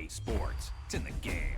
EA Sports. It's in the game.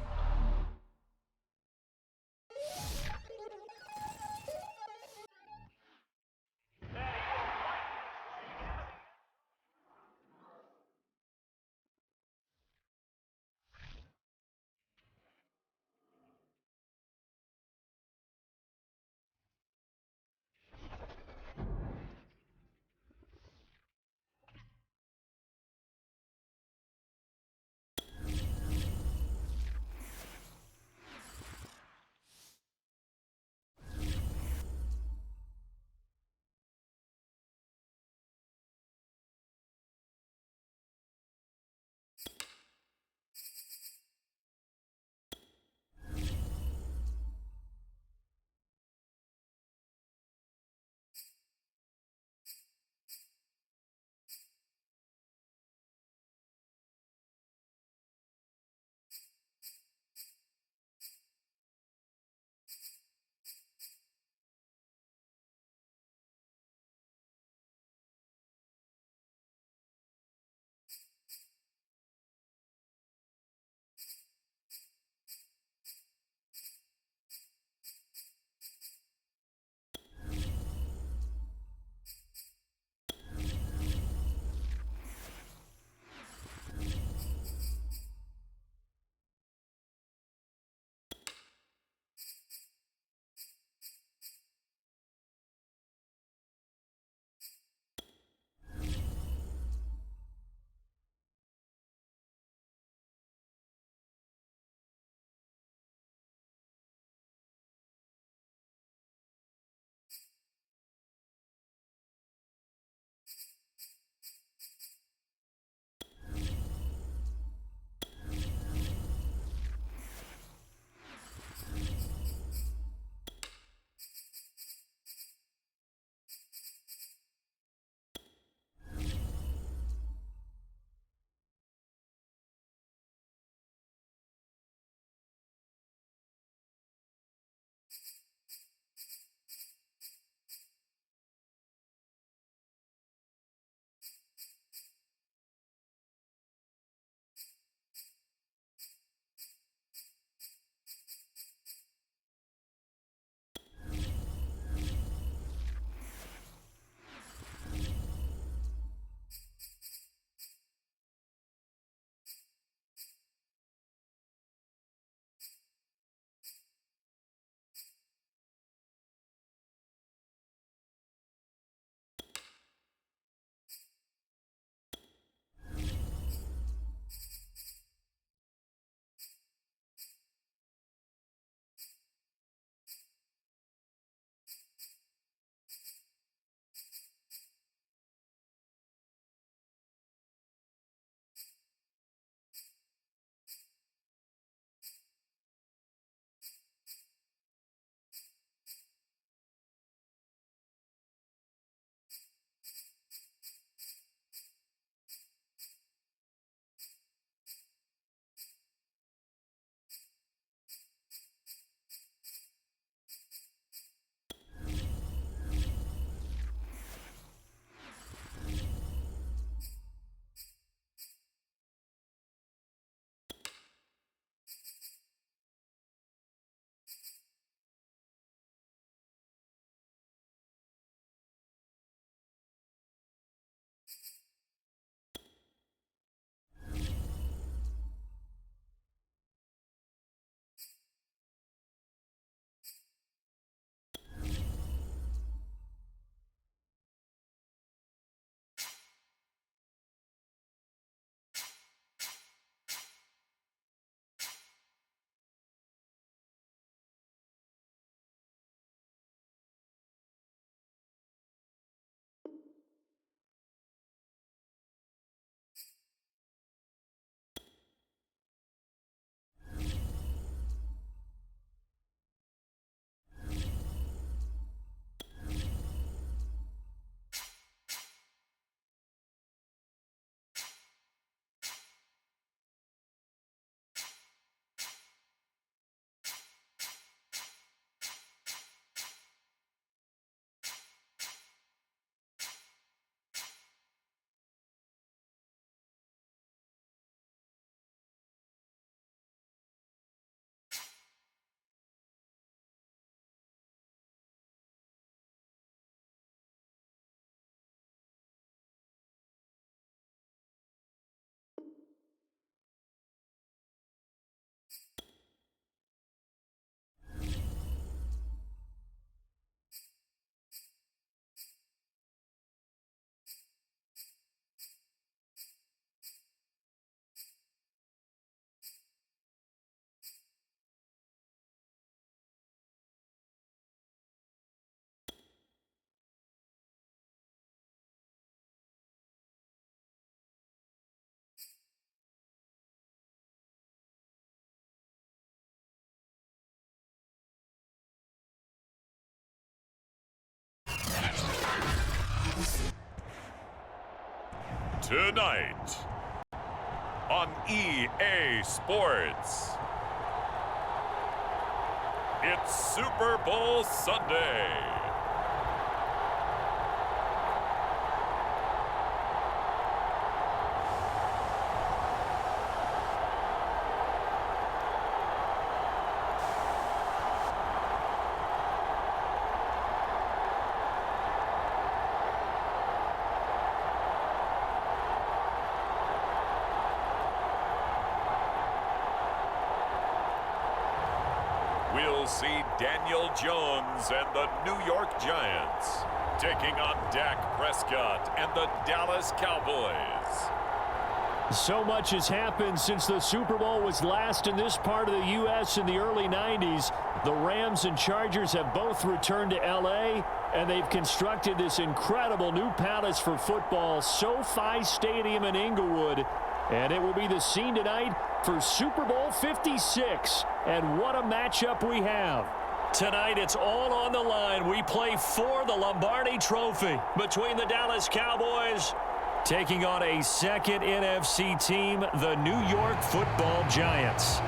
Tonight on EA Sports, it's Super Bowl Sunday. We'll see Daniel Jones and the New York Giants taking on Dak Prescott and the Dallas Cowboys. So much has happened since the Super Bowl was last in this part of the U.S. in the early 90s. The Rams and Chargers have both returned to L.A., and they've constructed this incredible new palace for football, SoFi Stadium in Inglewood. And it will be the scene tonight for Super Bowl 56. And what a matchup we have. Tonight, it's all on the line. We play for the Lombardi Trophy between the Dallas Cowboys taking on a second NFC team, the New York Football Giants.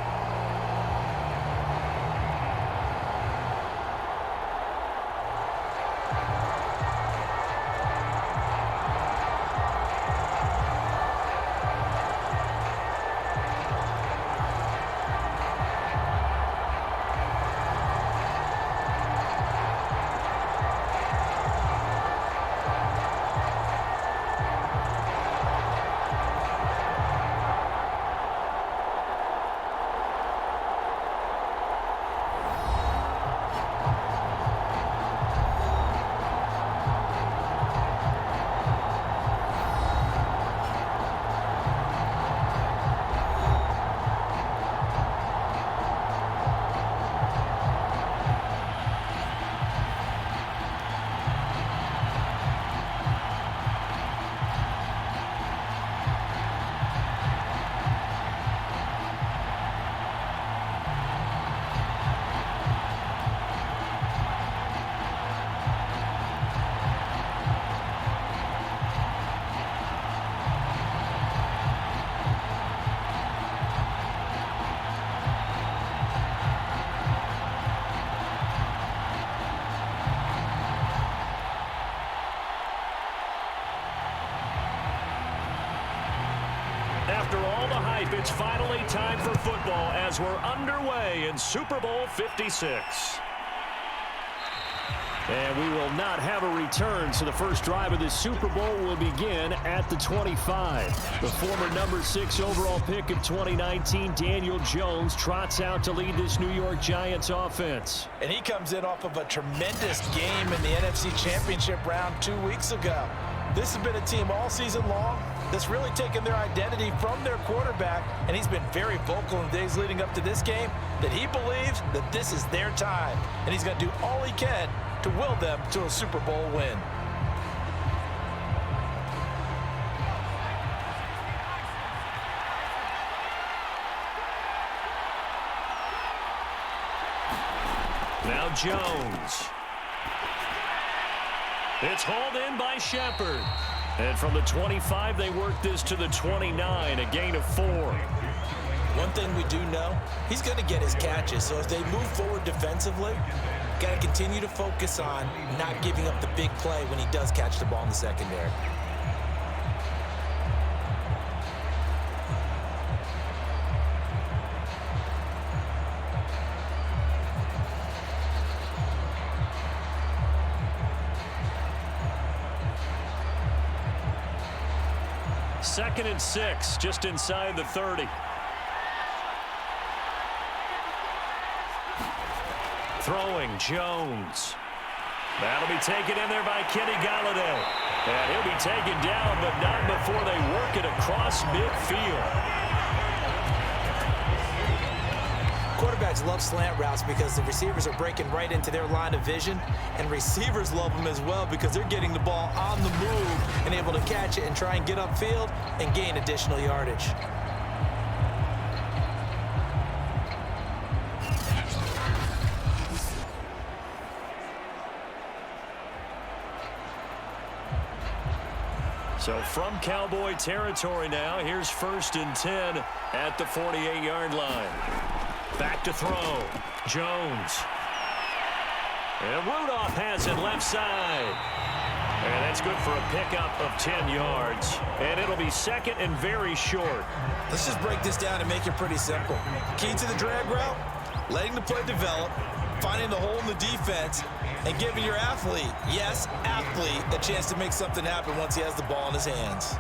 After all the hype, it's finally time for football as we're underway in Super Bowl 56. And we will not have a return, so the first drive of this Super Bowl will begin at the 25. The former number 6 overall pick of 2019, Daniel Jones, trots out to lead this New York Giants offense. And he comes in off of a tremendous game in the NFC Championship round 2 weeks ago. This has been a team all season long that's really taken their identity from their quarterback, and he's been very vocal in the days leading up to this game that he believes that this is their time, and he's going to do all he can to will them to a Super Bowl win. Now Jones. It's hauled in by Shepard. And from the 25, they work this to the 29, a gain of 4. One thing we do know, he's going to get his catches. So as they move forward defensively, got to continue to focus on not giving up the big play when he does catch the ball in the secondary. Second and 6, just inside the 30. Throwing, Jones. That'll be taken in there by Kenny Golladay. And he'll be taken down, but not before they work it across midfield. Quarterbacks love slant routes because the receivers are breaking right into their line of vision, and receivers love them as well because they're getting the ball on the move and able to catch it and try and get upfield and gain additional yardage. So from Cowboy territory now, here's 1st and 10 at the 48-yard line. Back to throw. Jones. And Rudolph has it left side. And that's good for a pickup of 10 yards. And it'll be 2nd and very short. Let's just break this down and make it pretty simple. Key to the drag route, letting the play develop, finding the hole in the defense, and giving your athlete, yes, athlete, a chance to make something happen once he has the ball in his hands.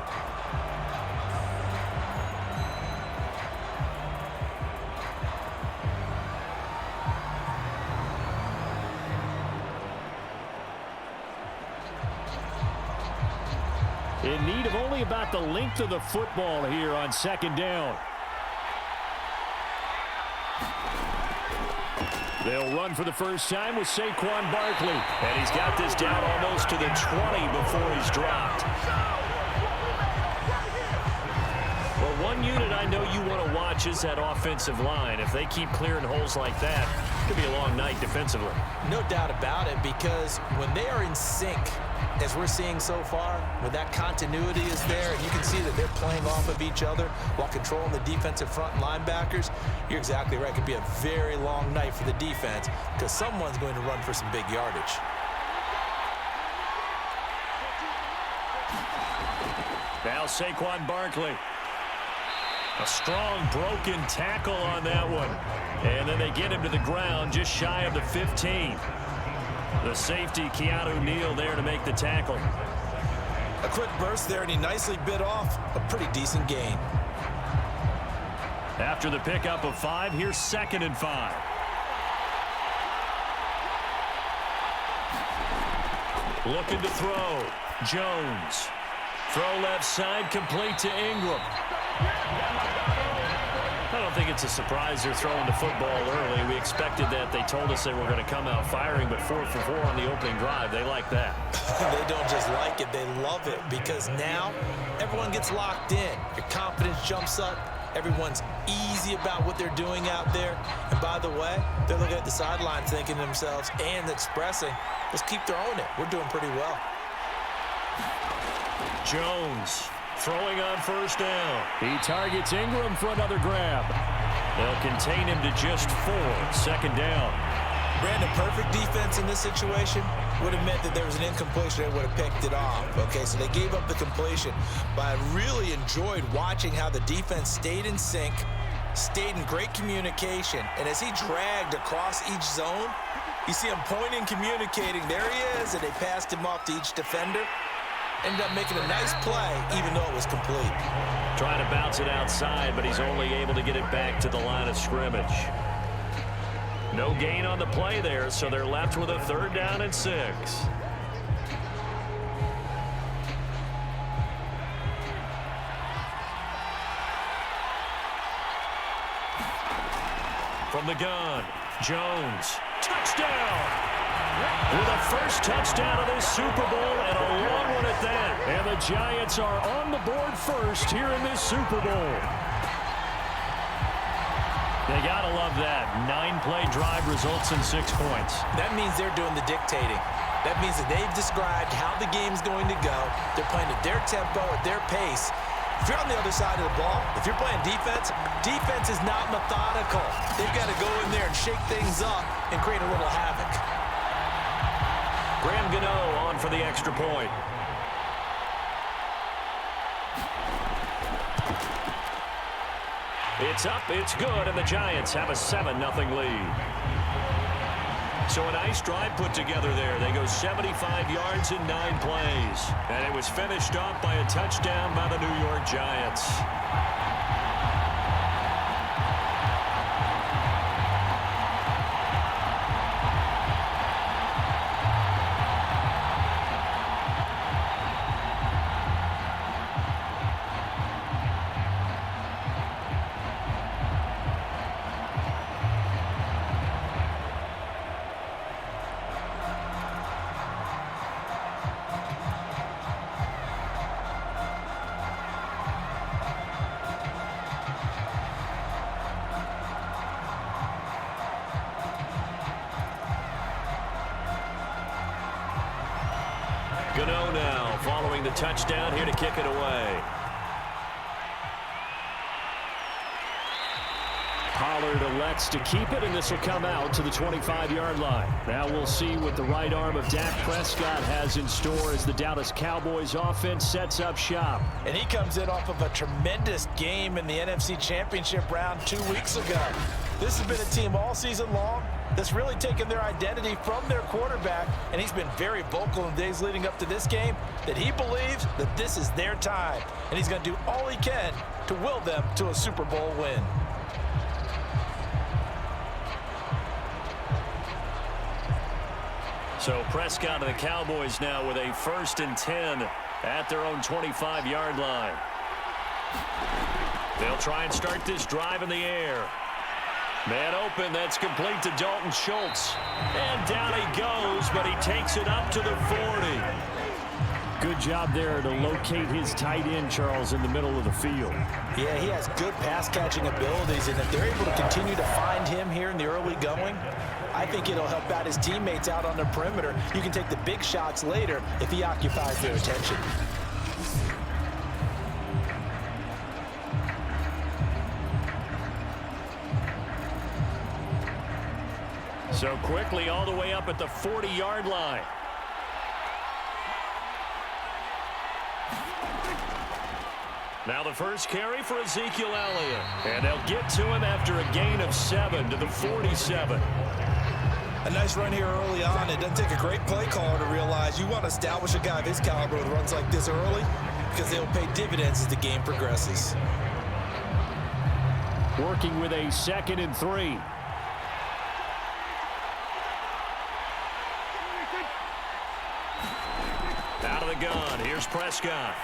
In need of only about the length of the football here on 2nd down. They'll run for the first time with Saquon Barkley. And he's got this down almost to the 20 before he's dropped. Well, one unit I know you want to watch is that offensive line. If they keep clearing holes like that, it could be a long night defensively. No doubt about it, because when they are in sync, as we're seeing so far, when that continuity is there, and you can see that they're playing off of each other while controlling the defensive front linebackers, you're exactly right. It could be a very long night for the defense because someone's going to run for some big yardage. Now Saquon Barkley. A strong broken tackle on that one. And then they get him to the ground just shy of the 15. The safety, Keanu Neal, there to make the tackle. A quick burst there, and he nicely bit off a pretty decent gain. After the pickup of 5, here's 2nd and 5. Looking to throw. Jones. Throw left side, complete to Ingram. I don't think it's a surprise they're throwing the football early. We expected that. They told us they were going to come out firing, but 4 for 4 on the opening drive. They like that. They don't just like it, they love it, because now everyone gets locked in. Your confidence jumps up. Everyone's easy about what they're doing out there. And by the way, they're looking at the sideline thinking to themselves and expressing, let's keep throwing it. We're doing pretty well. Jones throwing on 1st down. He targets Ingram for another grab. They'll contain him to just 4. 2nd down. Brandon, perfect defense in this situation would have meant that there was an incompletion that would have picked it off. Okay, so they gave up the completion. But I really enjoyed watching how the defense stayed in sync, stayed in great communication, and as he dragged across each zone, you see him pointing, communicating. There he is, and they passed him off to each defender. Ended up making a nice play, even though it was complete. Trying to bounce it outside, but he's only able to get it back to the line of scrimmage. No gain on the play there, so they're left with a 3rd down and 6. From the gun, Jones, touchdown! With the first touchdown of this Super Bowl, and a long one at that. And the Giants are on the board first here in this Super Bowl. They got to love that. 9-play drive results in 6 points. That means they're doing the dictating. That means that they've described how the game's going to go. They're playing at their tempo, at their pace. If you're on the other side of the ball, if you're playing defense, defense is not methodical. They've got to go in there and shake things up and create a little havoc. Graham Gano on for the extra point. It's up, it's good, and the Giants have a 7-0 lead. So a nice drive put together there. They go 75 yards in 9 plays. And it was finished off by a touchdown by the New York Giants. Gano now following the touchdown here to kick it away. Pollard elects to keep it, and this will come out to the 25-yard line. Now we'll see what the right arm of Dak Prescott has in store as the Dallas Cowboys offense sets up shop. And he comes in off of a tremendous game in the NFC Championship round 2 weeks ago. This has been a team all season long that's really taken their identity from their quarterback, and he's been very vocal in the days leading up to this game that he believes that this is their time, and he's going to do all he can to will them to a Super Bowl win. So Prescott and the Cowboys now with a 1st and 10 at their own 25-yard line. They'll try and start this drive in the air. Man open, that's complete to Dalton Schultz. And down he goes, but he takes it up to the 40. Good job there to locate his tight end, Charles, in the middle of the field. Yeah, he has good pass-catching abilities, and if they're able to continue to find him here in the early going, I think it'll help out his teammates out on the perimeter. You can take the big shots later if he occupies their attention. So quickly all the way up at the 40-yard line. Now the first carry for Ezekiel Elliott. And they'll get to him after a gain of 7 to the 47. A nice run here early on. It doesn't take a great play caller to realize you want to establish a guy of his caliber with runs like this early because they'll pay dividends as the game progresses. Working with a 2nd and 3. Out of the gun. Here's Prescott.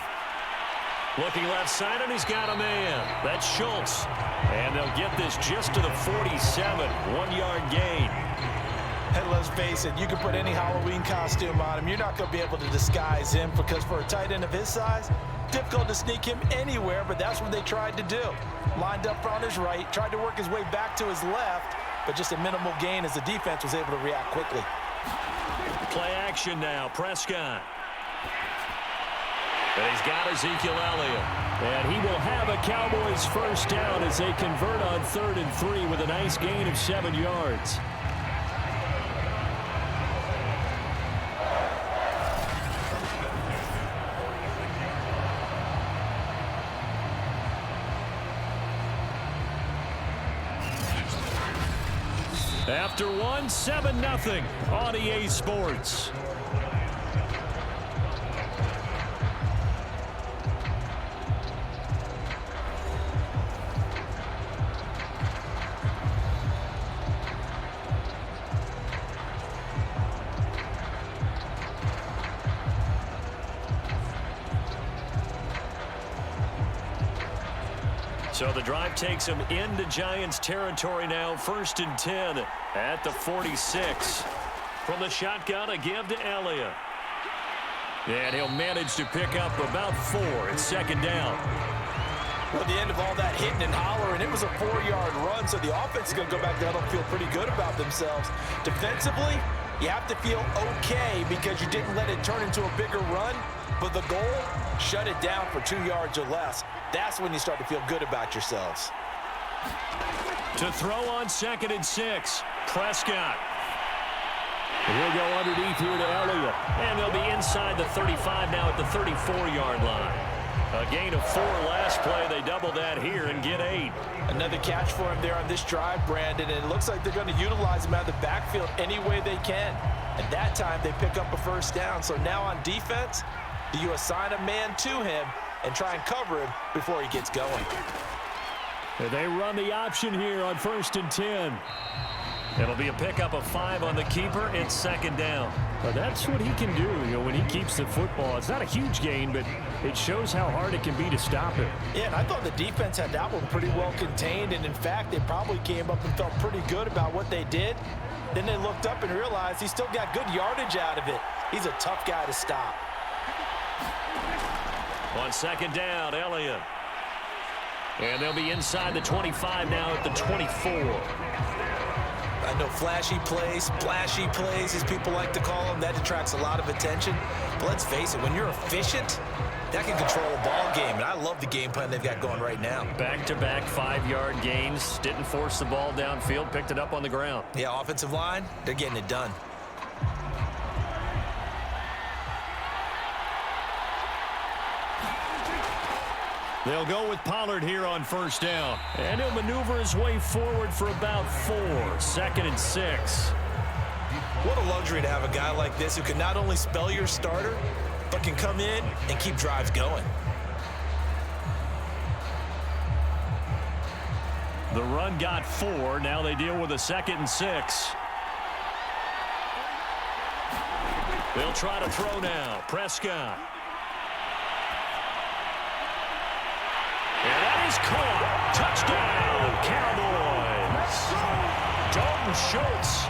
Looking left side, and he's got a man. That's Schultz. And they'll get this just to the 47. 1-yard gain. And let's face it, you can put any Halloween costume on him. You're not going to be able to disguise him because for a tight end of his size, difficult to sneak him anywhere, but that's what they tried to do. Lined up on his right, tried to work his way back to his left, but just a minimal gain as the defense was able to react quickly. Play action now, Prescott. And he's got Ezekiel Elliott. And he will have a Cowboys first down as they convert on 3rd and 3 with a nice gain of 7 yards. After 1, 7-0 on EA Sports. So the drive takes him into Giants territory now. 1st and 10 at the 46. From the shotgun, a give to Elliott. And he'll manage to pick up about 4 at 2nd down. Well, at the end of all that hitting and hollering, it was a 4-yard run, so the offense is going to go back down and feel pretty good about themselves. Defensively, you have to feel okay because you didn't let it turn into a bigger run, but the goal, shut it down for 2 yards or less. That's when you start to feel good about yourselves. To throw on 2nd and 6, Prescott. He'll go underneath here to Elliott. And they'll be inside the 35 now at the 34-yard line. A gain of 4 last play. They double that here and get 8. Another catch for him there on this drive, Brandon, and it looks like they're going to utilize him out of the backfield any way they can. And that time they pick up a first down. So now on defense, do you assign a man to him and try and cover him before he gets going? And they run the option here on 1st and 10. It'll be a pickup of 5 on the keeper and 2nd down. Well, that's what he can do, when he keeps the football. It's not a huge gain, but it shows how hard it can be to stop him. Yeah, and I thought the defense had that one pretty well contained, and in fact, they probably came up and felt pretty good about what they did. Then they looked up and realized he still got good yardage out of it. He's a tough guy to stop. On 2nd down, Elliott. And they'll be inside the 25 now at the 24. I know flashy plays, splashy plays, as people like to call them, that attracts a lot of attention. But let's face it, when you're efficient, that can control a ball game, and I love the game plan they've got going right now. Back-to-back 5-yard gains. Didn't force the ball downfield, picked it up on the ground. Yeah, offensive line, they're getting it done. They'll go with Pollard here on first down. And he'll maneuver his way forward for about 4. 2nd and 6. What a luxury to have a guy like this who can not only spell your starter, but can come in and keep drives going. The run got 4. Now they deal with a 2nd and 6. They'll try to throw now. Prescott. And that is caught. Touchdown, Cowboys. Dalton Schultz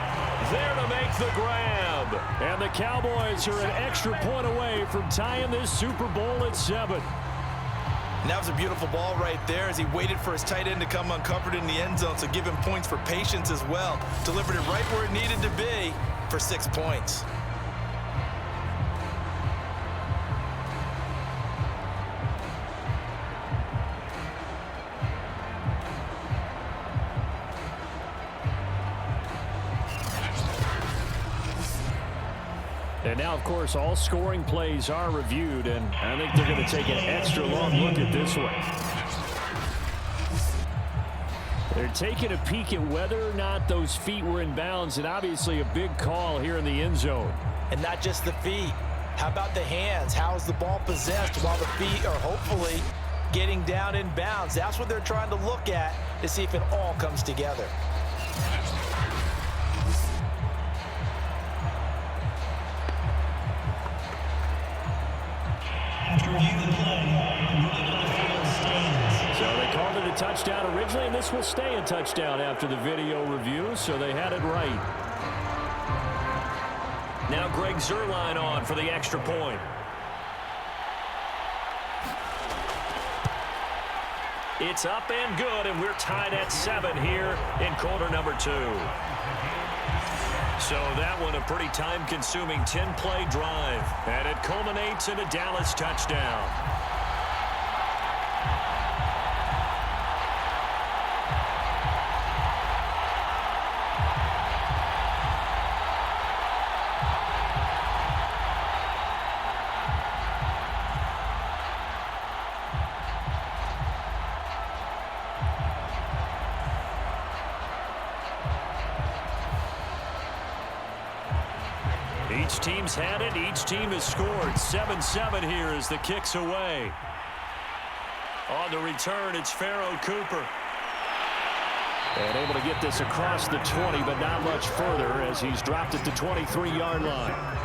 there to make the grab. And the Cowboys are an extra point away from tying this Super Bowl at 7. And that was a beautiful ball right there as he waited for his tight end to come uncovered in the end zone, so give him points for patience as well. Delivered it right where it needed to be for 6 points. And now, of course, all scoring plays are reviewed, and I think they're going to take an extra long look at this one. They're taking a peek at whether or not those feet were in bounds, and obviously a big call here in the end zone. And not just the feet. How about the hands? How is the ball possessed while the feet are hopefully getting down in bounds? That's what they're trying to look at to see if it all comes together. Touchdown originally, and this will stay a touchdown after the video review, so they had it right. Now Greg Zuerlein on for the extra point. It's up and good, and we're tied at 7 here in quarter number 2. So that one a pretty time-consuming 10-play drive, and it culminates in a Dallas touchdown. Each team's had it. Each team has scored. 7-7 here as the kick's away. On the return, it's Pharaoh Cooper. And able to get this across the 20, but not much further as he's dropped at the 23-yard line.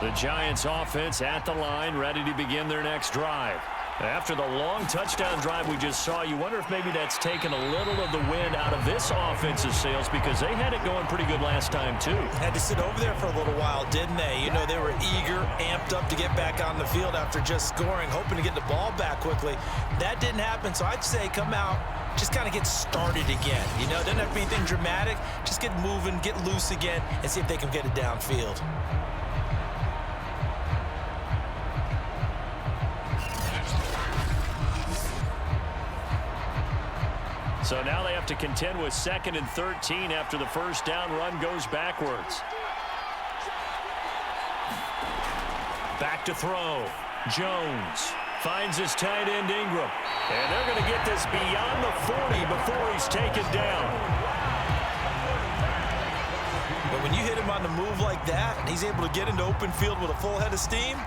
The Giants offense at the line, ready to begin their next drive. After the long touchdown drive we just saw, you wonder if maybe that's taken a little of the wind out of this offensive sails, because they had it going pretty good last time too. Had to sit over there for a little while, didn't they? You know, they were eager, amped up to get back on the field after just scoring, hoping to get the ball back quickly. That didn't happen, so I'd say come out, just kind of get started again. You know, doesn't have to be anything dramatic. Just get moving, get loose again, and see if they can get it downfield. So now they have to contend with 2nd and 13 after the first down run goes backwards. Back to throw. Jones finds his tight end Ingram. And they're going to get this beyond the 40 before he's taken down. But when you hit him on the move like that, and he's able to get into open field with a full head of steam,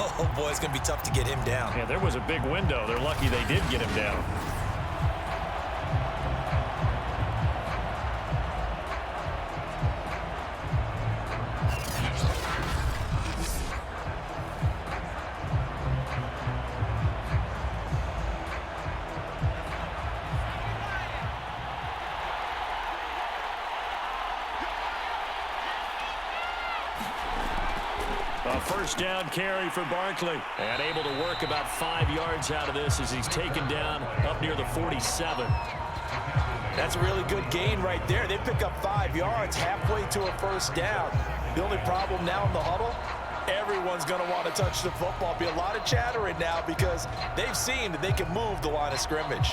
oh boy, it's going to be tough to get him down. Yeah, there was a big window. They're lucky they did get him down. first down carry for Barkley. And able to work about 5 yards out of this as he's taken down up near the 47. That's a really good gain right there. They pick up 5 yards halfway to a first down. The only problem now in the huddle, everyone's going to want to touch the football. Be a lot of chattering now because they've seen that they can move the line of scrimmage.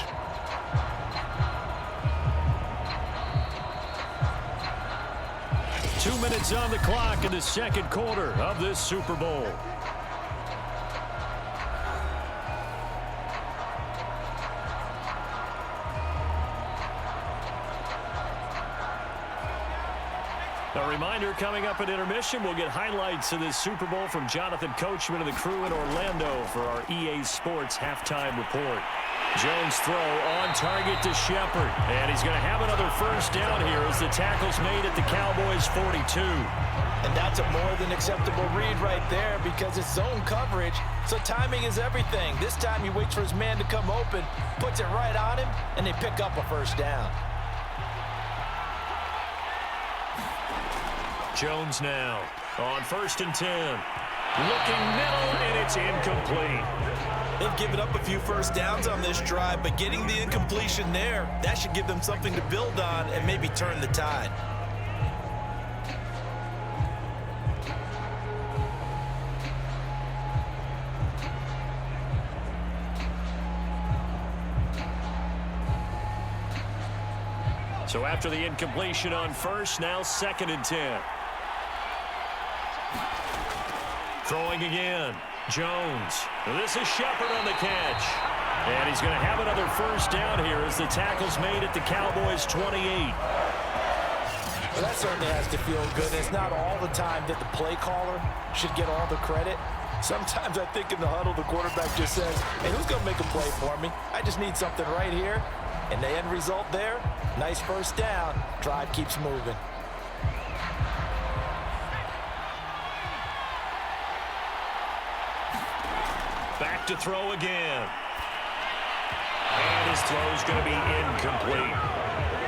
Two minutes on the clock in the second quarter of this Super Bowl. A reminder, coming up at intermission, we'll get highlights of this Super Bowl from Jonathan Coachman and the crew in Orlando for our EA Sports halftime report. Jones throw on target to Shepard, and he's going to have another first down here as the tackle's made at the Cowboys 42. And that's a more than acceptable read right there because it's zone coverage, so timing is everything. This time he waits for his man to come open, puts it right on him, and they pick up a first down. Jones now on 1st and 10. Looking middle, and it's incomplete. They've given up a few first downs on this drive, but getting the incompletion there, that should give them something to build on and maybe turn the tide. So after the incompletion on first, now 2nd and 10. Throwing again. Jones. This is Shepard on the catch. And he's going to have another first down here as the tackle's made at the Cowboys 28. Well, that certainly has to feel good. It's not all the time that the play caller should get all the credit. Sometimes I think in the huddle, the quarterback just says, hey, who's going to make a play for me? I just need something right here. And the end result there, nice first down. Drive keeps moving. Back to throw again. And his throw's going to be incomplete.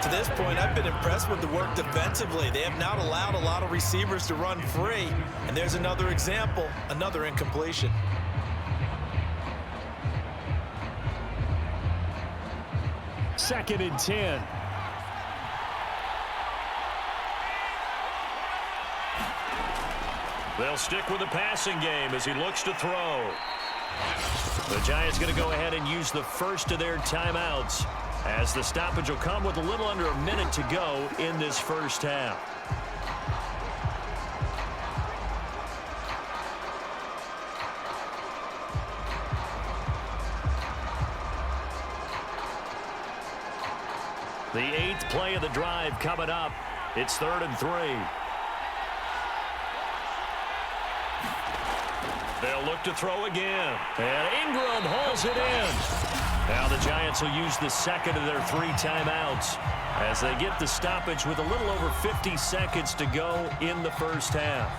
To this point, I've been impressed with the work defensively. They have not allowed a lot of receivers to run free. And there's another example, another incompletion. Second and 10. They'll stick with the passing game as he looks to throw. The Giants going to go ahead and use the first of their timeouts as the stoppage will come with a little under a minute to go in this first half. The 8th play of the drive coming up. It's 3rd and 3. They'll look to throw again. And Ingram hauls it in. Now the Giants will use the second of their 3 timeouts as they get the stoppage with a little over 50 seconds to go in the first half.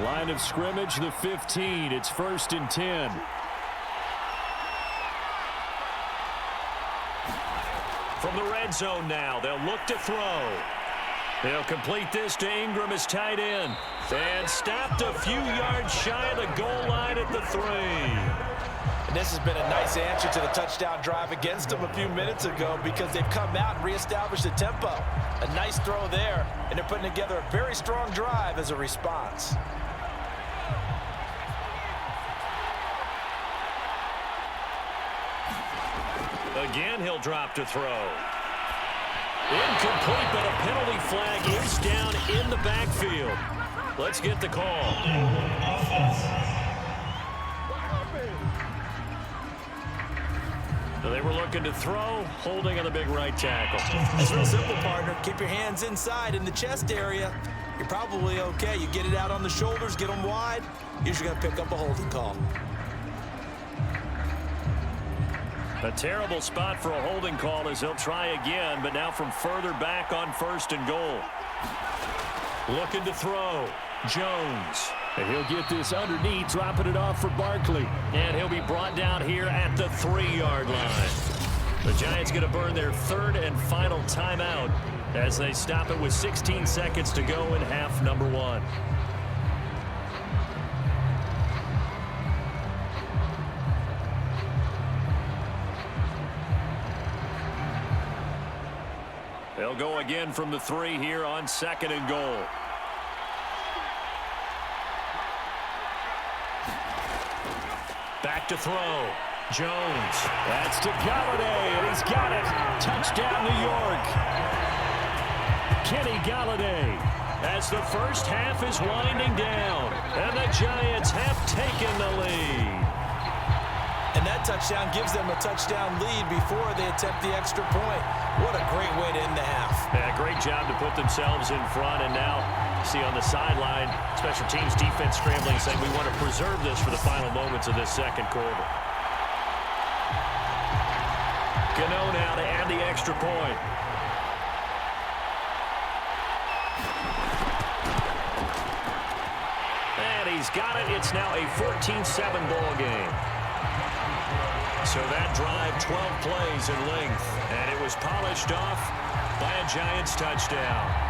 Line of scrimmage, the 15. It's 1st and 10. From the red zone now, they'll look to throw. They'll complete this to Ingram as tight end. And stopped a few yards shy of the goal line at the 3. And this has been a nice answer to the touchdown drive against them a few minutes ago because they've come out and reestablished the tempo. A nice throw there, and they're putting together a very strong drive as a response. Again, he'll drop to throw. Incomplete, but a penalty flag is down in the backfield. Let's get the call. So they were looking to throw, holding on the big right tackle. It's real simple, partner. Keep your hands inside in the chest area. You're probably okay. You get it out on the shoulders, get them wide. Usually going to pick up a holding call. A terrible spot for a holding call as he'll try again, but now from further back on 1st and goal. Looking to throw. Jones. And he'll get this underneath, dropping it off for Barkley. And he'll be brought down here at the 3-yard line. The Giants going to burn their third and final timeout as they stop it with 16 seconds to go in half number 1. They'll go again from the 3 here on 2nd and goal. Back to throw. Jones. That's to Galladay, and he's got it. Touchdown, New York. Kenny Galladay as the first half is winding down, and the Giants have taken the lead. And that touchdown gives them a touchdown lead before they attempt the extra point. What a great way to end the half. Yeah, great job to put themselves in front, and now see on the sideline, special teams defense scrambling, saying we want to preserve this for the final moments of this second quarter. Gano now to add the extra point. And he's got it. It's now a 14-7 ball game. So that drive, 12 plays in length, and it was polished off by a Giants touchdown.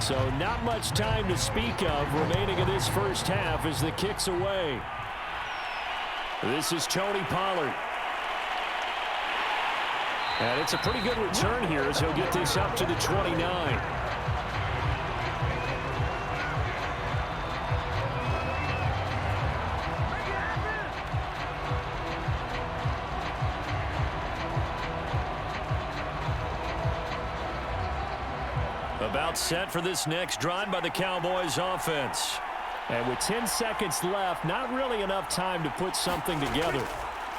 So not much time to speak of remaining in this first half as the kick's away. This is Tony Pollard. And it's a pretty good return here as he'll get this up to the 29. About set for this next drive by the Cowboys offense. And with 10 seconds left, not really enough time to put something together.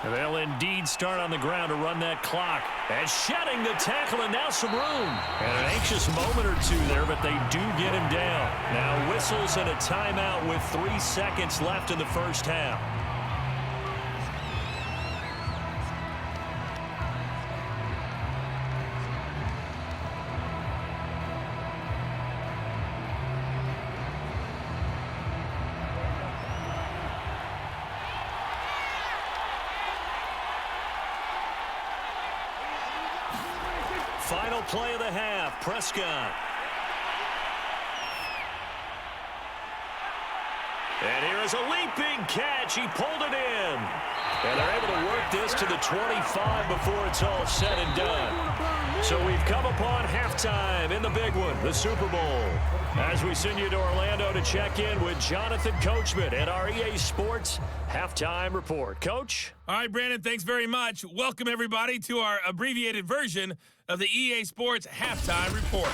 And they'll indeed start on the ground to run that clock. And shedding the tackle, and now some room. And an anxious moment or two there, but they do get him down. Now whistles and a timeout with 3 seconds left in the first half. Final play of the half, Prescott. And here is a leaping catch. He pulled it in. And they're able to work this to the 25 before it's all said and done. So we've come upon halftime in the big one, the Super Bowl. As we send you to Orlando to check in with Jonathan Coachman at our EA Sports Halftime Report. Coach? All right, Brandon, thanks very much. Welcome, everybody, to our abbreviated version of the EA Sports Halftime Report.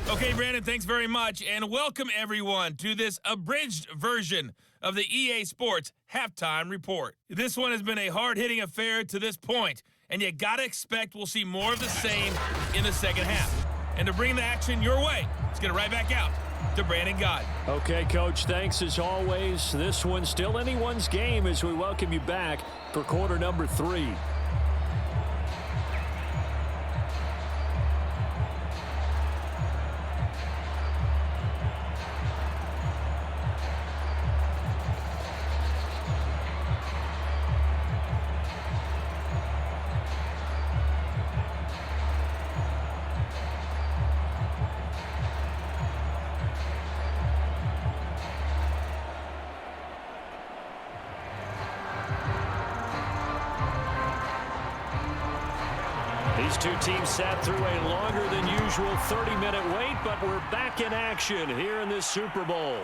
Okay, Brandon, thanks very much, and welcome, everyone, to this abridged version of the EA Sports Halftime Report. This one has been a hard-hitting affair to this point, and you got to expect we'll see more of the same in the second half. And to bring the action your way, let's get it right back out to Brandon Gott. Okay, Coach, thanks as always. This one's still anyone's game as we welcome you back for quarter number 3. These two teams sat through a longer than usual 30-minute wait, but we're back in action here in this Super Bowl.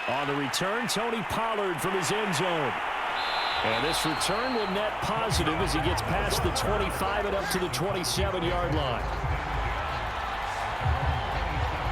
On the return, Tony Pollard from his end zone. And this return will net positive as he gets past the 25 and up to the 27-yard line.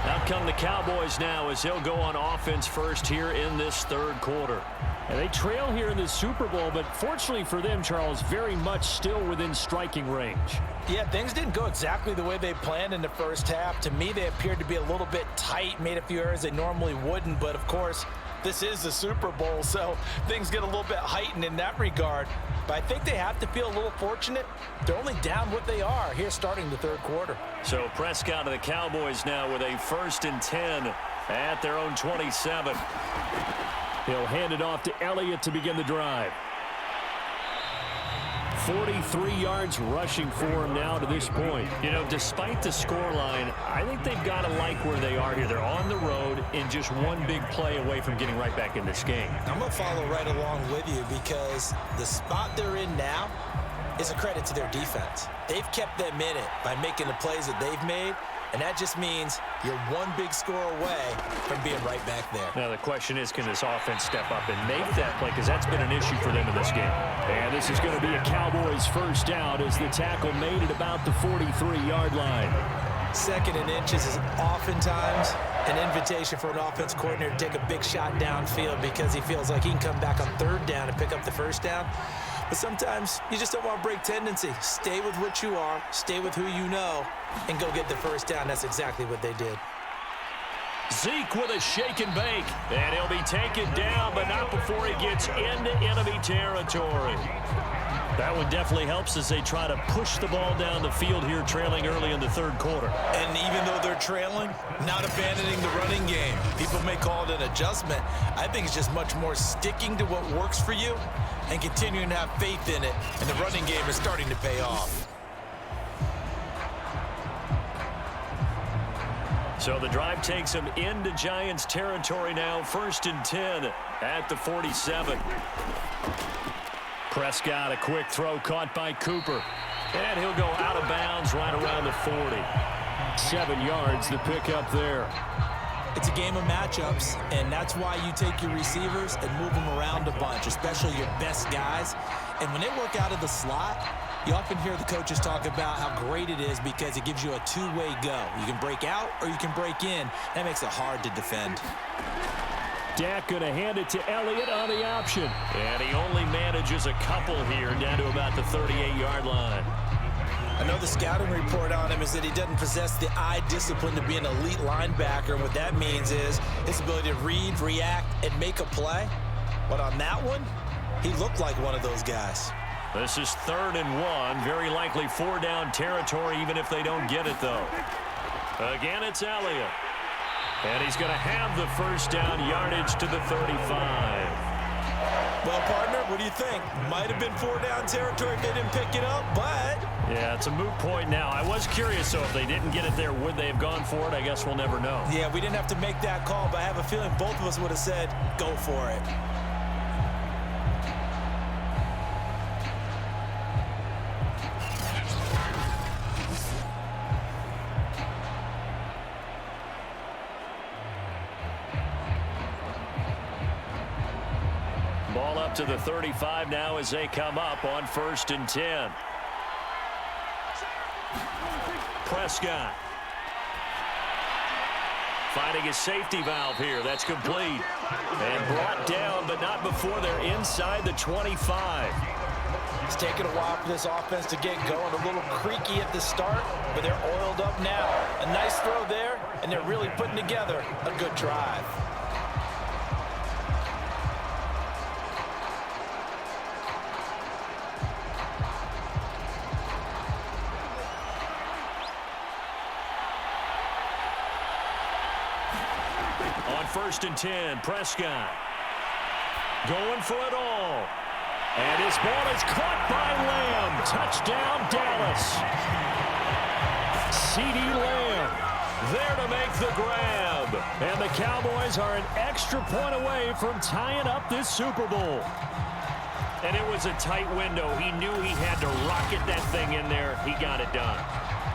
Now come the Cowboys now as he'll go on offense first here in this third quarter. And they trail here in the Super Bowl, but fortunately for them, Charles, very much still within striking range. Yeah, things didn't go exactly the way they planned in the first half. To me, they appeared to be a little bit tight, made a few errors they normally wouldn't, but of course, this is the Super Bowl, so things get a little bit heightened in that regard. But I think they have to feel a little fortunate. They're only down what they are here starting the third quarter. So Prescott of the Cowboys now with a 1st and 10 at their own 27. He'll hand it off to Elliott to begin the drive. 43 yards rushing for him now to this point. You know, despite the scoreline, I think they've got to like where they are here. They're on the road and just one big play away from getting right back in this game. I'm going to follow right along with you because the spot they're in now is a credit to their defense. They've kept them in it by making the plays that they've made, and that just means you're one big score away from being right back there. Now the question is, can this offense step up and make that play? Because that's been an issue for them in this game. And this is going to be a Cowboys first down as the tackle made at about the 43-yard line. 2nd and inches is oftentimes an invitation for an offense coordinator to take a big shot downfield because he feels like he can come back on 3rd down and pick up the first down. But sometimes you just don't want to break tendency. Stay with what you are, stay with who you know, and go get the first down. That's exactly what they did. Zeke with a shake and bake, and he'll be taken down, but not before he gets into enemy territory. That one definitely helps as they try to push the ball down the field here, trailing early in the third quarter. And even though they're trailing, not abandoning the running game. People may call it an adjustment. I think it's just much more sticking to what works for you and continuing to have faith in it, and the running game is starting to pay off. So the drive takes him into Giants territory now, 1st and 10 at the 47. Prescott, a quick throw caught by Cooper. And he'll go out of bounds right around the 40. 7 yards to pick up there. It's a game of matchups, and that's why you take your receivers and move them around a bunch, especially your best guys. And when they work out of the slot, you often hear the coaches talk about how great it is because it gives you a two-way go. You can break out or you can break in. That makes it hard to defend. Dak going to hand it to Elliott on the option. And he only manages a couple here down to about the 38-yard line. I know the scouting report on him is that he doesn't possess the eye discipline to be an elite linebacker. What that means is his ability to read, react, and make a play. But on that one, he looked like one of those guys. This is 3rd and 1. Very likely 4-down territory, even if they don't get it, though. Again, it's Elliott. And he's going to have the first down, yardage to the 35. Well, partner, what do you think? Might have been 4-down territory if they didn't pick it up, but... Yeah, it's a moot point now. I was curious, so if they didn't get it there, would they have gone for it? I guess we'll never know. Yeah, we didn't have to make that call, but I have a feeling both of us would have said, go for it. Ball up to the 35 now as they come up on 1st and 10. Prescott finding a safety valve here. That's complete. And brought down, but not before they're inside the 25. It's taken a while for this offense to get going. A little creaky at the start, but they're oiled up now. A nice throw there, and they're really putting together a good drive. On 1st and 10, Prescott going for it all. And his ball is caught by Lamb. Touchdown, Dallas. CeeDee Lamb there to make the grab. And the Cowboys are an extra point away from tying up this Super Bowl. And it was a tight window. He knew he had to rocket that thing in there. He got it done.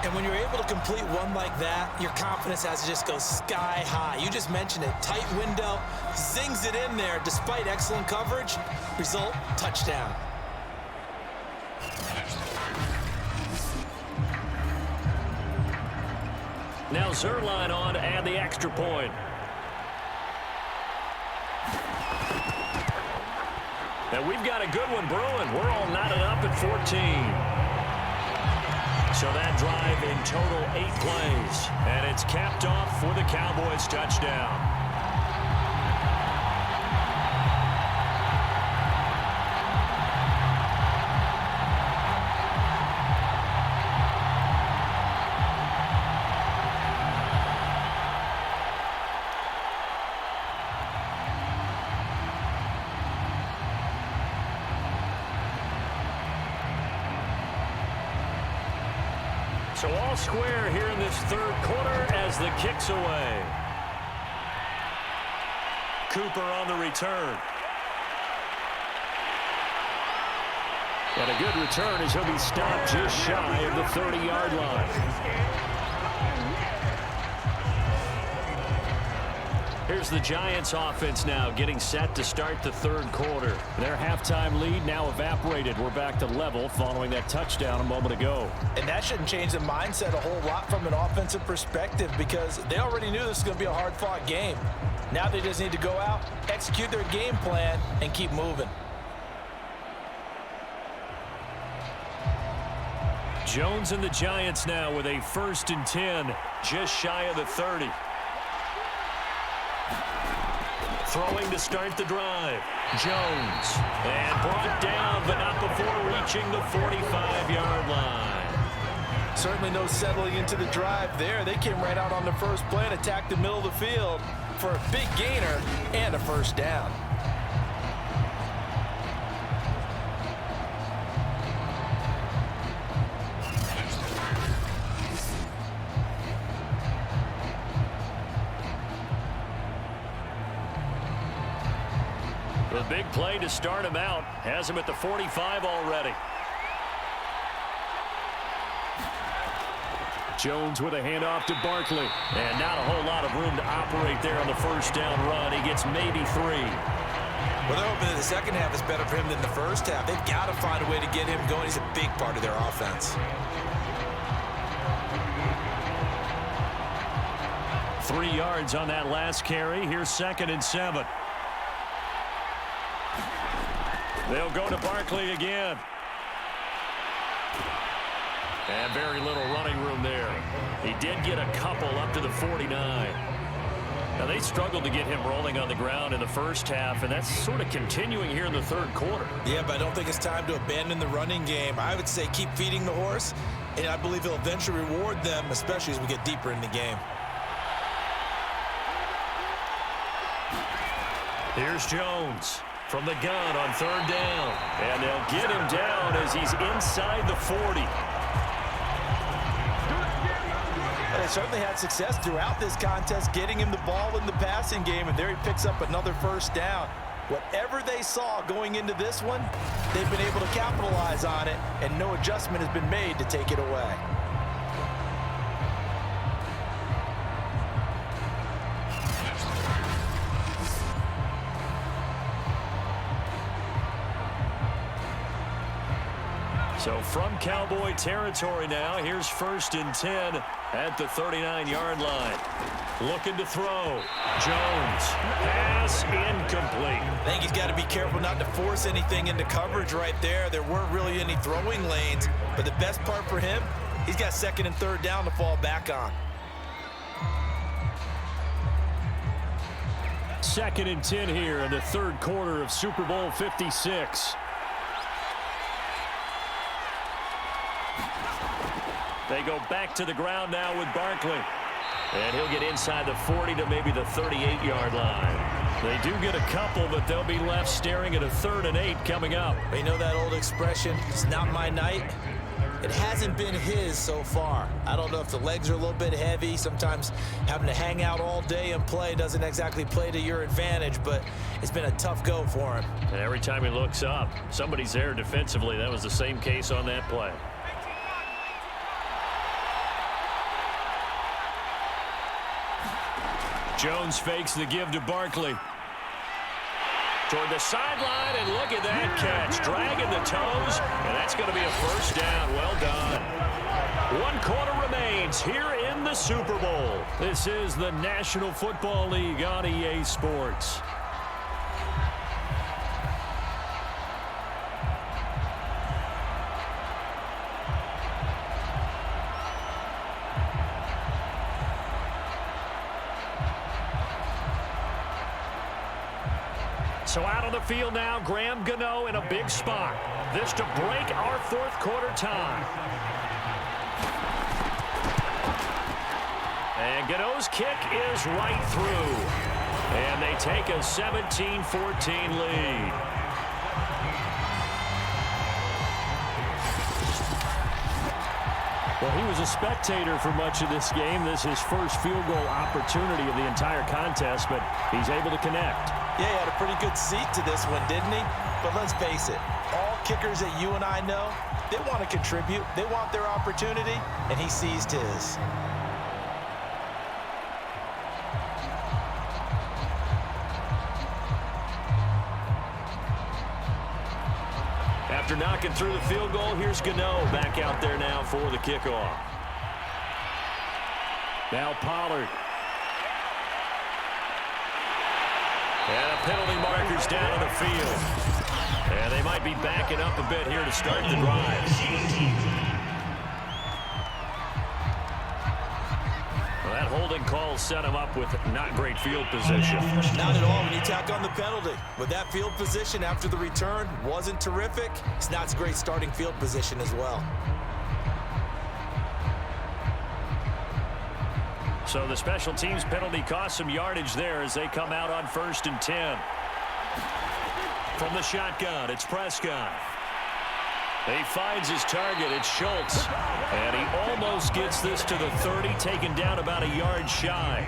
And when you're able to complete one like that, your confidence has to just go sky high. You just mentioned it. Tight window, zings it in there despite excellent coverage. Result, touchdown. Now Zerline on to add the extra point. And we've got a good one brewing. We're all knotted up at 14. So that drive in total 8 plays. And it's capped off for the Cowboys touchdown. So all square here in this third quarter as the kick's away. Cooper on the return. And a good return as he'll be stopped just shy of the 30-yard line. Here's the Giants offense now getting set to start the third quarter. Their halftime lead now evaporated. We're back to level following that touchdown a moment ago. And that shouldn't change the mindset a whole lot from an offensive perspective because they already knew this was going to be a hard-fought game. Now they just need to go out, execute their game plan, and keep moving. Jones and the Giants now with a 1st and 10, just shy of the 30. Throwing to start the drive. Jones. And brought down, but not before reaching the 45-yard line. Certainly no settling into the drive there. They came right out on the first play and attacked the middle of the field for a big gainer and a first down. The big play to start him out has him at the 45 already. Jones with a handoff to Barkley. And not a whole lot of room to operate there on the first down run. He gets maybe 3. Well, they're hoping that the second half is better for him than the first half. They've got to find a way to get him going. He's a big part of their offense. 3 yards on that last carry. Here's 2nd and 7. They'll go to Barkley again. And very little running room there. He did get a couple up to the 49. Now, they struggled to get him rolling on the ground in the first half, and that's sort of continuing here in the third quarter. Yeah, but I don't think it's time to abandon the running game. I would say keep feeding the horse, and I believe he'll eventually reward them, especially as we get deeper in the game. Here's Jones from the gun on 3rd down. And they'll get him down as he's inside the 40. They certainly had success throughout this contest getting him the ball in the passing game, and there he picks up another first down. Whatever they saw going into this one, they've been able to capitalize on it, and no adjustment has been made to take it away. So from Cowboy territory now, here's 1st and 10 at the 39-yard line. Looking to throw. Jones. Pass incomplete. I think he's got to be careful not to force anything into coverage right there. There weren't really any throwing lanes, but the best part for him, he's got 2nd and 3rd down to fall back on. 2nd and 10 here in the third quarter of Super Bowl 56. They go back to the ground now with Barkley. And he'll get inside the 40 to maybe the 38-yard line. They do get a couple, but they'll be left staring at a 3rd and 8 coming up. You know that old expression, it's not my night? It hasn't been his so far. I don't know if the legs are a little bit heavy. Sometimes having to hang out all day and play doesn't exactly play to your advantage, but it's been a tough go for him. And every time he looks up, somebody's there defensively. That was the same case on that play. Jones fakes the give to Barkley. Toward the sideline, and look at that catch. Dragging the toes, and that's going to be a first down. Well done. 1 quarter remains. points here in the Super Bowl. This is the National Football League on EA Sports. So out on the field now, Graham Gano in a big spot. This to break our fourth quarter tie. And Gano's kick is right through. And they take a 17-14 lead. Well, he was a spectator for much of this game. This is his first field goal opportunity of the entire contest, but he's able to connect. Yeah, he had a pretty good seat to this one, didn't he? But let's face it, all kickers that you and I know, they want to contribute. They want their opportunity, and he seized his. After knocking through the field goal, here's Gano back out there now for the kickoff. Now Pollard. And a penalty marker's down on the field. And they might be backing up a bit here to start the drive. Well, that holding call set him up with not great field position. Not at all when you tack on the penalty. With that field position after the return wasn't terrific. It's not a great starting field position as well. So the special teams penalty cost some yardage there as they come out on 1st and 10. From the shotgun, it's Prescott. He finds his target. It's Schultz. And he almost gets this to the 30, taken down about a yard shy.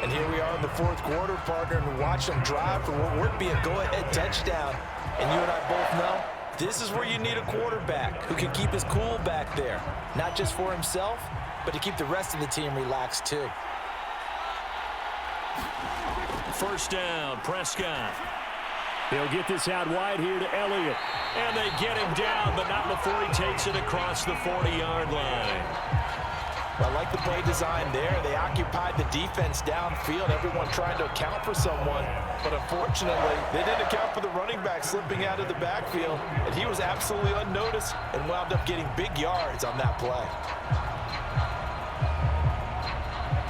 And here we are in the fourth quarter, partner, and watch them drive for what would be a go-ahead touchdown. And you and I both know this is where you need a quarterback who can keep his cool back there. Not just for himself, but to keep the rest of the team relaxed too. First down, Prescott. He'll get this out wide here to Elliott. And they get him down, but not before he takes it across the 40-yard line. I like the play design there. They occupied the defense downfield, everyone trying to account for someone. But unfortunately, they didn't account for the running back slipping out of the backfield. And he was absolutely unnoticed and wound up getting big yards on that play.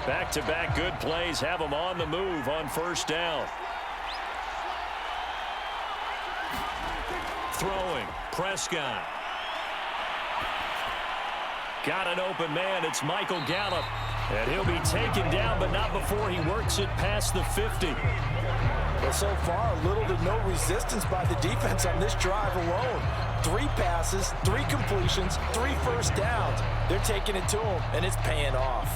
Back-to-back good plays have them on the move on first down. Throwing, Prescott. Got an open man, it's Michael Gallup. And he'll be taken down, but not before he works it past the 50. Well, so far, little to no resistance by the defense on this drive alone. 3 passes, 3 completions, 3 first downs. They're taking it to him, and it's paying off.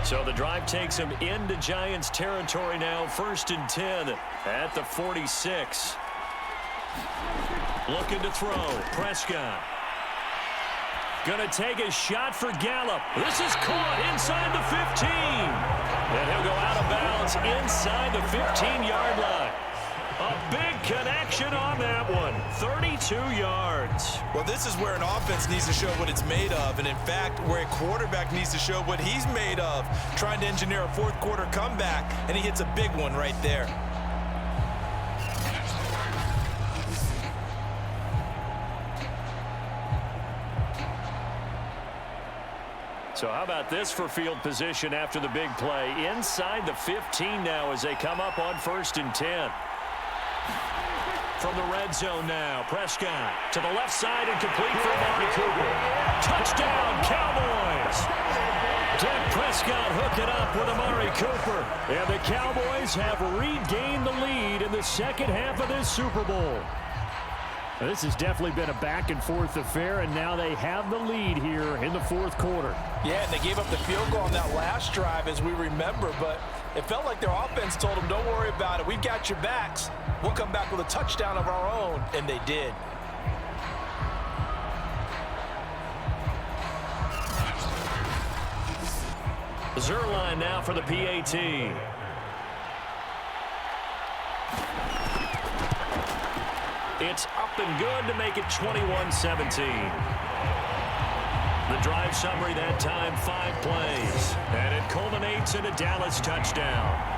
So the drive takes him into Giants territory now, 1st and 10 at the 46. Looking to throw, Prescott. Gonna take a shot for Gallup. This is caught inside the 15. And he'll go out of bounds inside the 15-yard line. A big connection on that one, 32 yards. Well, this is where an offense needs to show what it's made of, and in fact, where a quarterback needs to show what he's made of, trying to engineer a fourth quarter comeback, and he hits a big one right there. So how about this for field position after the big play? Inside the 15 now as they come up on 1st and 10. From the red zone now, Prescott to the left side and complete for Amari Cooper. Touchdown, Cowboys! Dak Prescott hooking up with Amari Cooper. And the Cowboys have regained the lead in the second half of this Super Bowl. This has definitely been a back-and-forth affair, and now they have the lead here in the fourth quarter. Yeah, and they gave up the field goal on that last drive, as we remember, but it felt like their offense told them, don't worry about it. We've got your backs. We'll come back with a touchdown of our own, and they did. Zerline now for the PAT. It's up up and good to make it 21-17. The drive summary that time, 5 plays. And it culminates in a Dallas touchdown.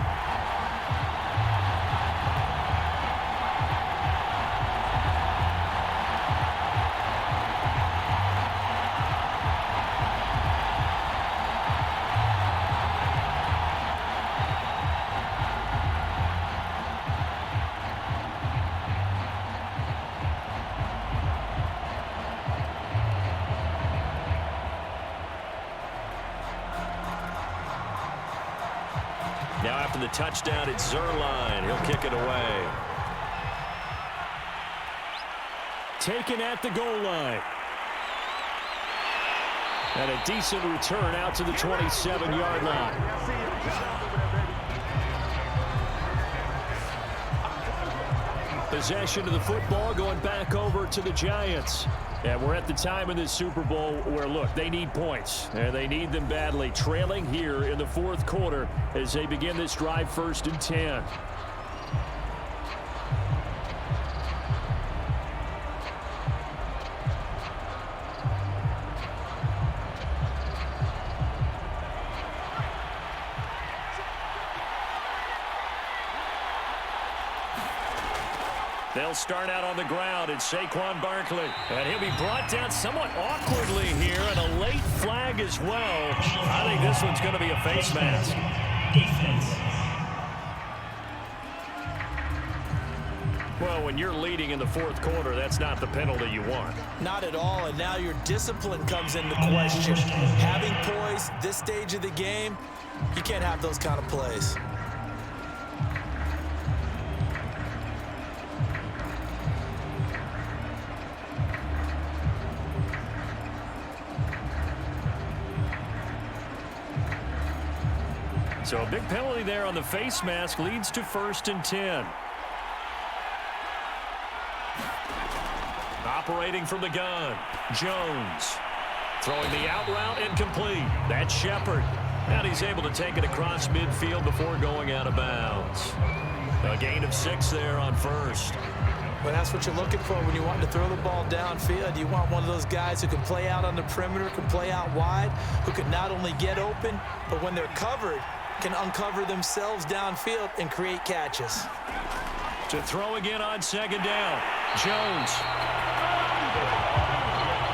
Now after the touchdown, it's Zerline. He'll kick it away. Taken at the goal line. And a decent return out to the 27-yard line. Possession of the football going back over to the Giants. And we're at the time in this Super Bowl where, look, they need points. And they need them badly. Trailing here in the fourth quarter as they begin this drive, 1st and 10. They'll start out on the ground. It's Saquon Barkley. And he'll be brought down somewhat awkwardly here, and a late flag as well. I think this one's going to be a face mask. Well, when you're leading in the fourth quarter, that's not the penalty you want. Not at all, and now your discipline comes into question. Having poise this stage of the game, you can't have those kind of plays. So a big penalty there on the face mask leads to 1st and 10. Operating from the gun, Jones. Throwing the out route, incomplete. That's Shepard. And he's able to take it across midfield before going out of bounds. A gain of 6 there on 1st. Well, that's what you're looking for when you want to throw the ball downfield. You want one of those guys who can play out on the perimeter, can play out wide, who can not only get open, but when they're covered, can uncover themselves downfield and create catches. To throw again on 2nd down, Jones.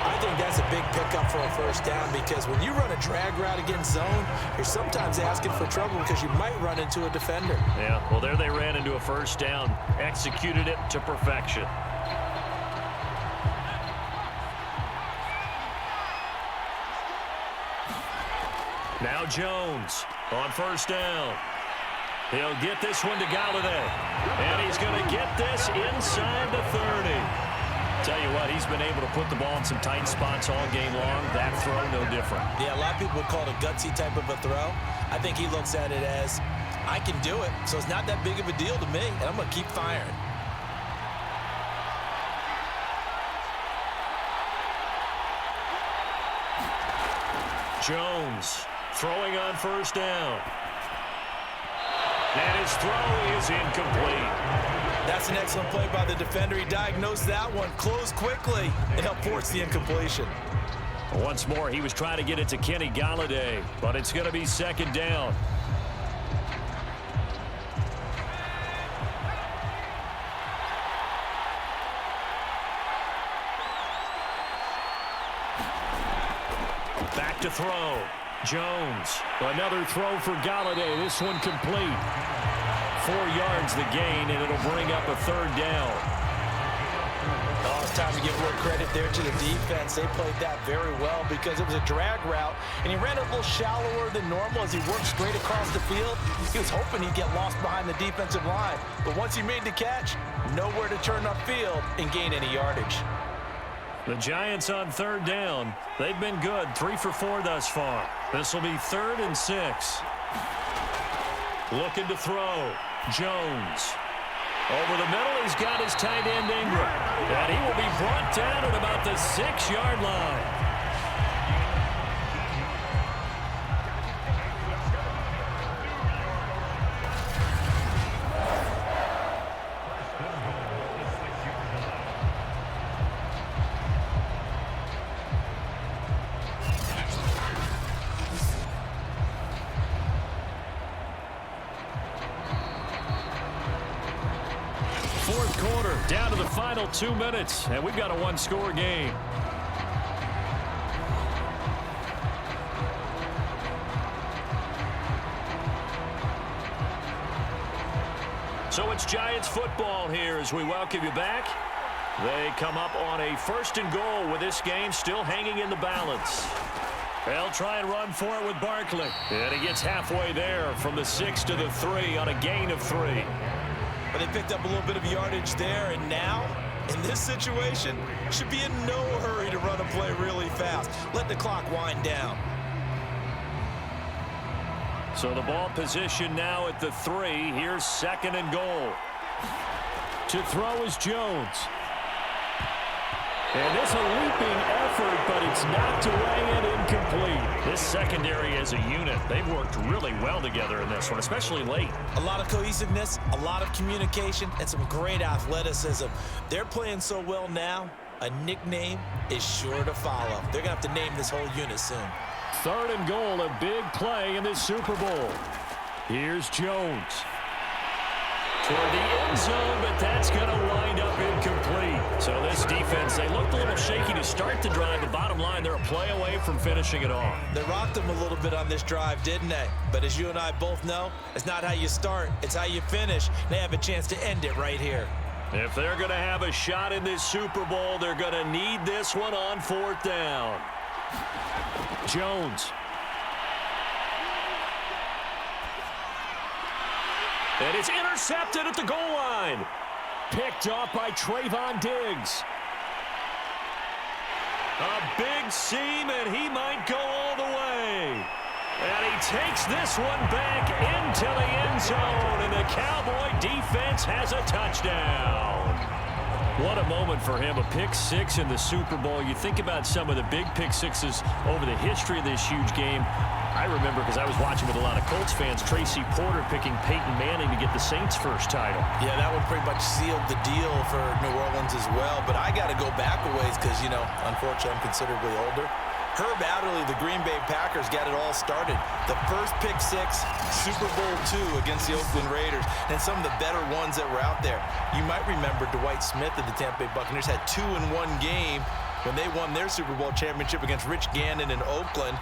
I think that's a big pickup for a 1st down because when you run a drag route against zone, you're sometimes asking for trouble because you might run into a defender. Yeah, well, there they ran into a 1st down, executed it to perfection. Now Jones on 1st down. He'll get this one to Galladay. And he's going to get this inside the 30. Tell you what, he's been able to put the ball in some tight spots all game long. That throw, no different. Yeah, a lot of people would call it a gutsy type of a throw. I think he looks at it as, I can do it, so it's not that big of a deal to me, and I'm going to keep firing. Jones throwing on 1st down. And his throw is incomplete. That's an excellent play by the defender. He diagnosed that one, closed quickly, and helped force the incompletion. Once more, he was trying to get it to Kenny Galladay, but it's going to be 2nd down. Back to throw. Jones. Another throw for Galladay. This one complete. 4 yards the gain, and it'll bring up a 3rd down. Oh, it's time to give more credit there to the defense. They played that very well because it was a drag route, and he ran a little shallower than normal as he worked straight across the field. He was hoping he'd get lost behind the defensive line, but once he made the catch, nowhere to turn upfield and gain any yardage. The Giants on 3rd down. They've been good, 3 for 4 thus far. This will be 3rd and 6. Looking to throw. Jones. Over the middle, he's got his tight end Ingram. And he will be brought down at about the 6-yard line. fourth quarter, down to the final 2 minutes, and we've got a one-score game. So it's Giants football here as we welcome you back. They come up on a 1st and goal with this game still hanging in the balance. They'll try and run for it with Barkley. And he gets halfway there from the 6 to the 3 on a gain of 3. But they picked up a little bit of yardage there, and now, in this situation, should be in no hurry to run a play really fast. Let the clock wind down. So the ball position now at the 3. Here's 2nd and goal. To throw is Jones. And it's a leaping effort, but it's knocked away and incomplete. This secondary as a unit, they've worked really well together in this one, especially late. A lot of cohesiveness, a lot of communication, and some great athleticism. They're playing so well now, a nickname is sure to follow. They're going to have to name this whole unit soon. 3rd and goal, a big play in this Super Bowl. Here's Jones. Toward the end zone, but that's going to wind up incomplete. So this defense, they looked a little shaky to start the drive. The bottom line, they're a play away from finishing it off. They rocked them a little bit on this drive, didn't they? But as you and I both know, it's not how you start, it's how you finish. They have a chance to end it right here. If they're going to have a shot in this Super Bowl, they're going to need this one on 4th down. Jones. And it's intercepted at the goal line. Picked off by Trayvon Diggs. A big seam, and he might go all the way. And he takes this one back into the end zone, and the Cowboy defense has a touchdown. What a moment for him, a pick 6 in the Super Bowl. You think about some of the big pick 6s over the history of this huge game. I remember, because I was watching with a lot of Colts fans, Tracy Porter picking Peyton Manning to get the Saints' first title. Yeah, that one pretty much sealed the deal for New Orleans as well. But I got to go back a ways because, you know, unfortunately I'm considerably older. Herb Adderley, the Green Bay Packers, got it all started. The first pick 6, Super Bowl II against the Oakland Raiders, and some of the better ones that were out there. You might remember Dwight Smith of the Tampa Bay Buccaneers had 2 in one game when they won their Super Bowl championship against Rich Gannon in Oakland.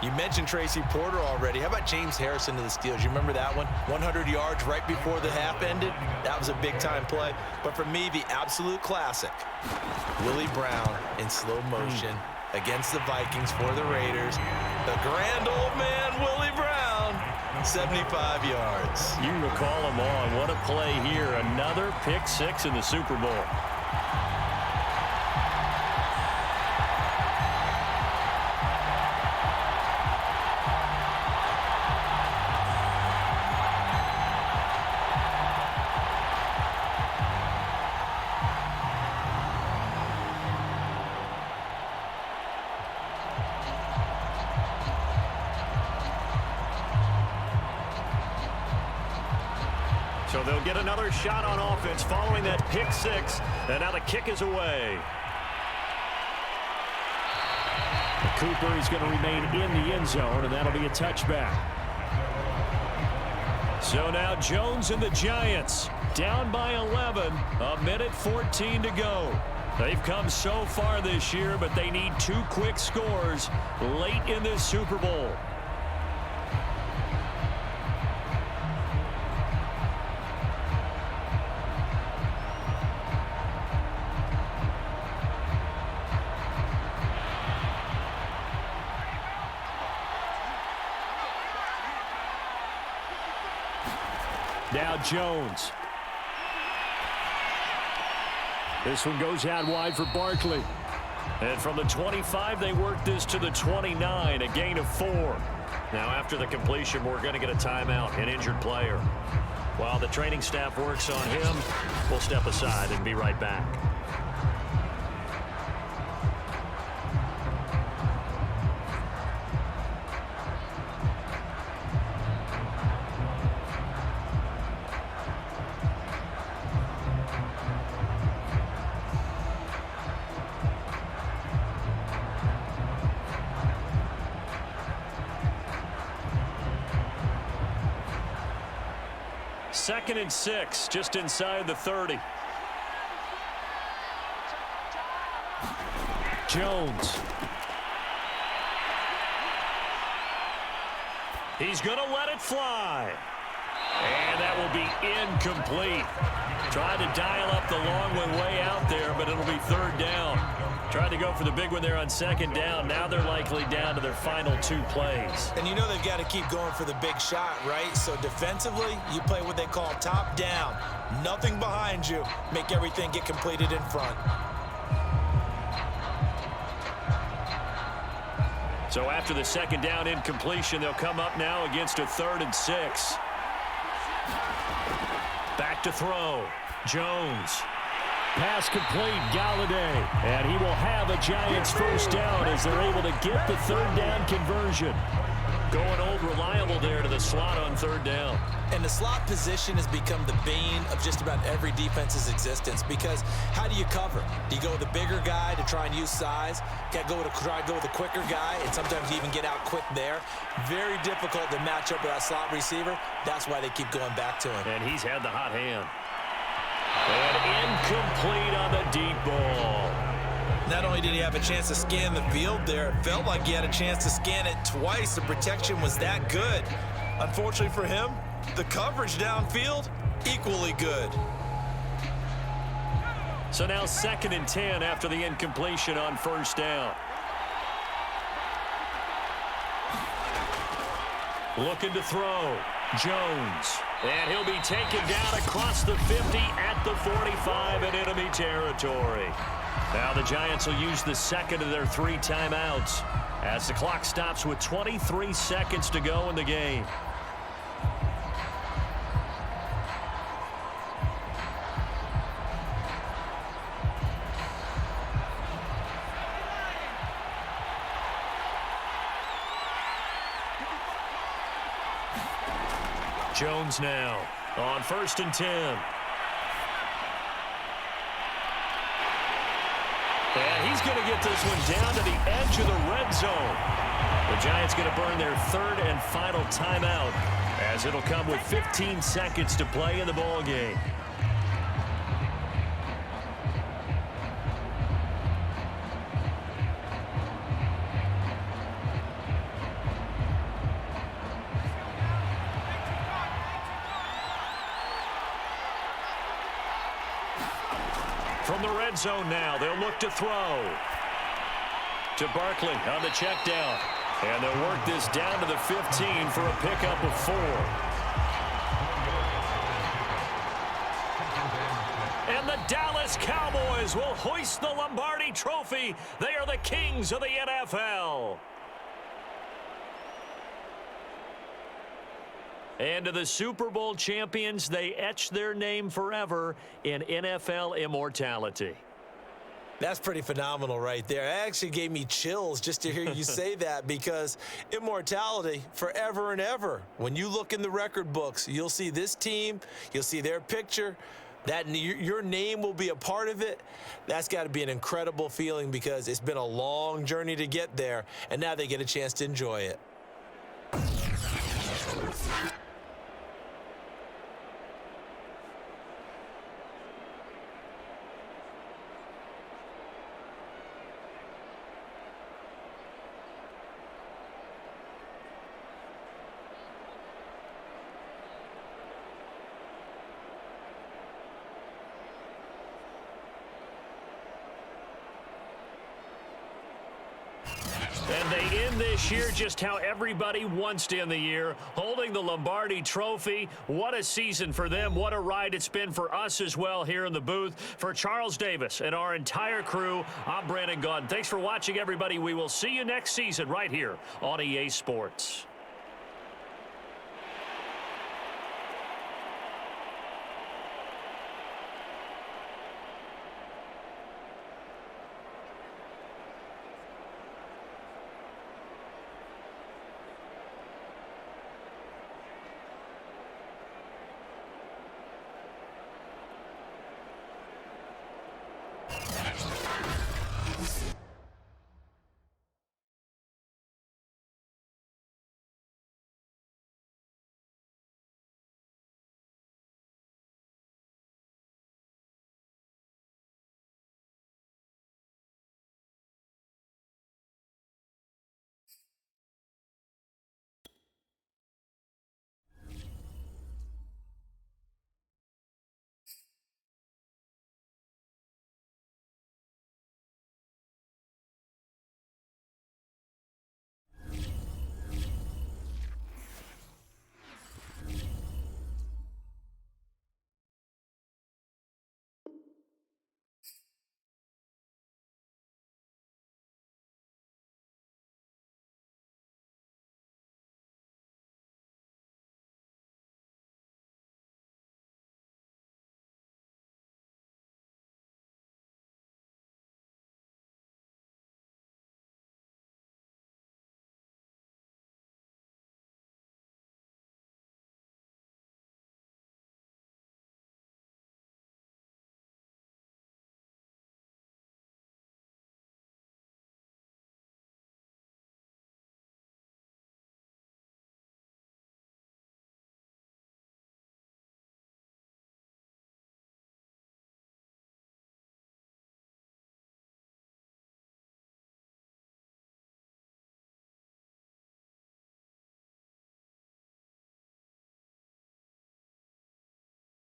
You mentioned Tracy Porter already. How about James Harrison of the Steelers? You remember that one? 100 yards right before the half ended. That was a big-time play. But for me, the absolute classic, Willie Brown in slow motion against the Vikings for the Raiders. The grand old man, Willie Brown, 75 yards. You recall them on. What a play here. Another pick 6 in the Super Bowl. So they'll get another shot on offense following that pick 6, and now the kick is away. Cooper is going to remain in the end zone, and that'll be a touchback. So now Jones and the Giants down by 11, a minute 14 to go. They've come so far this year, but they need 2 quick scores late in this Super Bowl. Now Jones. This one goes out wide for Barkley. And from the 25, they work this to the 29, a gain of 4. Now after the completion, we're going to get a timeout, an injured player. While the training staff works on him, we'll step aside and be right back. Second and 6, just inside the 30. Jones. He's going to let it fly. And that will be incomplete. Tried to dial up the long one way out there, but it'll be third down. Tried to go for the big one there on second down. Now they're likely down to their final 2 plays. And you know they've got to keep going for the big shot, right? So defensively, you play what they call top down. Nothing behind you. Make everything get completed in front. So after the second down incompletion, they'll come up now against a 3rd and 6. Back to throw. Jones. Pass complete, Galladay. And he will have a Giants first down as they're able to get the 3rd down conversion. Going old reliable there to the slot on 3rd down. And the slot position has become the bane of just about every defense's existence, because how do you cover? Do you go with the bigger guy to try and use size? Try to go with the quicker guy, and sometimes you even get out quick there. Very difficult to match up with that slot receiver. That's why they keep going back to him. And he's had the hot hand. And incomplete on the deep ball. Not only did he have a chance to scan the field there, it felt like he had a chance to scan it twice. The protection was that good. Unfortunately for him, the coverage downfield, equally good. So now 2nd and 10 after the incompletion on 1st down. Looking to throw. Jones. And he'll be taken down across the 50 at the 45 in enemy territory. Now the Giants will use the 2nd of their 3 timeouts as the clock stops with 23 seconds to go in the game. Jones now on 1st and 10. And he's going to get this one down to the edge of the red zone. The Giants going to burn their 3rd and final timeout as it'll come with 15 seconds to play in the ball game. From the red zone now, they'll look to throw. To Barkley on the check down. And they'll work this down to the 15 for a pickup of 4. And the Dallas Cowboys will hoist the Lombardi Trophy. They are the kings of the NFL. And to the Super Bowl champions, they etch their name forever in NFL immortality. That's pretty phenomenal right there. It actually gave me chills just to hear you say that, because immortality forever and ever. When you look in the record books, you'll see this team, you'll see their picture, that your name will be a part of it. That's got to be an incredible feeling, because it's been a long journey to get there, and now they get a chance to enjoy it. And they end this year just how everybody wants to end the year, holding the Lombardi Trophy. What a season for them. What a ride it's been for us as well here in the booth. For Charles Davis and our entire crew, I'm Brandon Gaudin. Thanks for watching, everybody. We will see you next season right here on EA Sports.